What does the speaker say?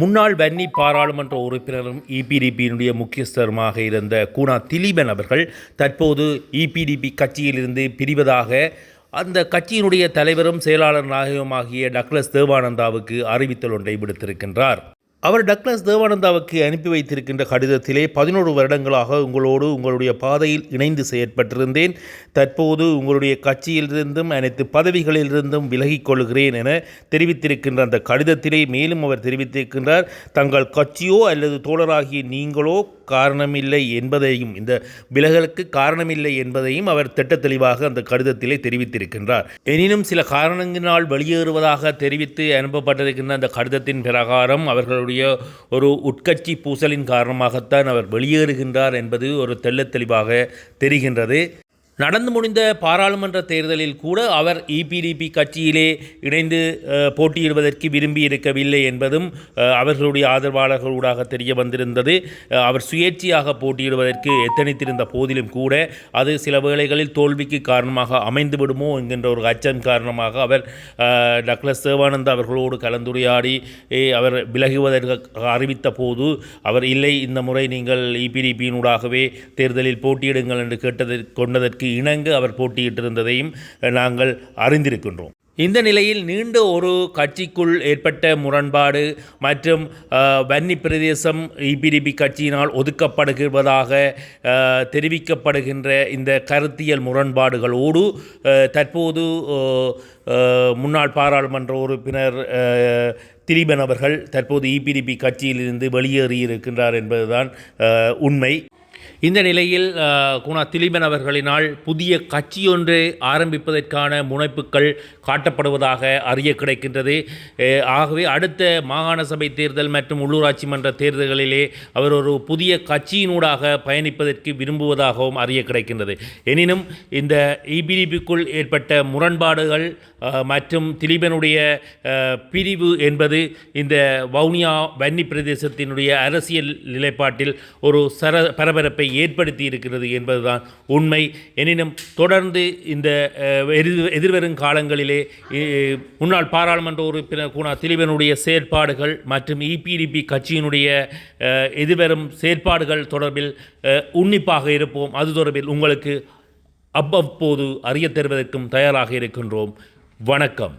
முன்னாள் வன்னி பாராளுமன்ற உறுப்பினரும் இபிடிபியினுடைய முக்கியஸ்தருமாக இருந்த கூனா திலீபன் அவர்கள் தற்போது இபிடிபி கட்சியிலிருந்து பிரிவதாக அந்த கட்சியினுடைய தலைவரும் செயலாளர் நாயகமாகிய டக்ளஸ் தேவானந்தாவுக்கு அறிவித்தல் ஒன்றை விடுத்திருக்கின்றார். அவர் டக்ளஸ் தேவானந்தாவுக்கு அனுப்பி வைத்திருக்கின்ற கடிதத்திலே 11 வருடங்களாக உங்களோடு உங்களுடைய பாதையில் இணைந்து செயற்பட்டிருந்தேன். தற்போது உங்களுடைய கட்சியிலிருந்தும் அனைத்து பதவிகளிலிருந்தும் விலகிக் கொள்கிறேன் என தெரிவித்திருக்கின்ற அந்த கடிதத்திலே மேலும் அவர் தெரிவித்திருக்கின்றார், தங்கள் கட்சியோ அல்லது தோழராகிய நீங்களோ காரணமில்லை என்பதையும், இந்த விலகலுக்கு காரணமில்லை என்பதையும் அவர் திட்டத்தெளிவாக அந்த கடிதத்திலே தெரிவித்திருக்கின்றார். எனினும் சில காரணங்களினால் வெளியேறுவதாக தெரிவித்து அனுப்பப்பட்டிருக்கின்ற அந்த கடிதத்தின் பிரகாரம் அவர்களுடைய ஒரு உட்கட்சி பூசலின் காரணமாகத்தான் அவர் வெளியேறுகின்றார் என்பது ஒரு தெள்ளத்தெளிவாக தெரிகின்றது. நடந்து முடிந்த பாராளுமன்ற தேர்தலில் கூட அவர் இபிடிபி கட்சியிலே இணைந்து போட்டியிடுவதற்கு விரும்பி இருக்கவில்லை என்பதும் அவர்களுடைய ஆதரவாளர்களூடாக தெரிய வந்திருந்தது. அவர் சுயேட்சையாக போட்டியிடுவதற்கு எத்தனித்திருந்த போதிலும் கூட அது சில வேளைகளில் தோல்விக்கு காரணமாக அமைந்து விடுமோ என்கின்ற ஒரு அச்சம் காரணமாக அவர் டக்ளஸ் தேவானந்தா அவர்களோடு கலந்துரையாடி அவர் விலகுவதற்கு அறிவித்த போது அவர் இல்லை, இந்த முறை நீங்கள் இபிடிபியினூடாகவே தேர்தலில் போட்டியிடுங்கள் என்று கொண்டதற்கு இணங்க அவர் போட்டியிட்டிருந்ததையும் நாங்கள் அறிந்திருக்கின்றோம். இந்த நிலையில் நீண்ட ஒரு கட்சிக்குள் ஏற்பட்ட முரண்பாடு மற்றும் வன்னி பிரதேசம் இபிடிபி கட்சியினால் ஒதுக்கப்படுகிறதாக தெரிவிக்கப்படுகின்ற இந்த கருத்தியல் முரண்பாடுகளோடு தற்போது முன்னாள் பாராளுமன்ற உறுப்பினர் திலீபன் அவர்கள் தற்போது இபிடிபி கட்சியிலிருந்து வெளியேறியிருக்கின்றார் என்பதுதான் உண்மை. இந்த நிலையில் கூனா திலீபன் அவர்களினால் புதிய கட்சியொன்றை ஆரம்பிப்பதற்கான முனைப்புகள் காட்டப்படுவதாக அறிய கிடைக்கின்றது. ஆகவே அடுத்த மாகாண சபை தேர்தல் மற்றும் உள்ளூராட்சி மன்ற தேர்தல்களிலே அவர் ஒரு புதிய கட்சியினூடாக பயணிப்பதற்கு விரும்புவதாகவும் அறிய கிடைக்கின்றது. எனினும் இந்த இபிடிபிக்குள் ஏற்பட்ட முரண்பாடுகள் மற்றும் திலீபனுடைய பிரிவு என்பது இந்த வவுனியா வன்னி பிரதேசத்தினுடைய அரசியல் நிலைப்பாட்டில் ஒரு பரபரப்பை ஏற்படுத்தி இருக்கிறது என்பதுதான் உண்மை. எனினும் தொடர்ந்து இந்த எதிர்வரும் காலங்களிலே முன்னாள் பாராளுமன்ற உறுப்பினர் கூனா திலீபனுடைய செயற்பாடுகள் மற்றும் இபிடிபி கட்சியினுடைய எதிர்வரும் செயற்பாடுகள் தொடர்பில் உன்னிப்பாக இருப்போம். அது தொடர்பில் உங்களுக்கு அவ்வப்போது அறிய தருவதற்கும் தயாராக இருக்கின்றோம். வணக்கம்.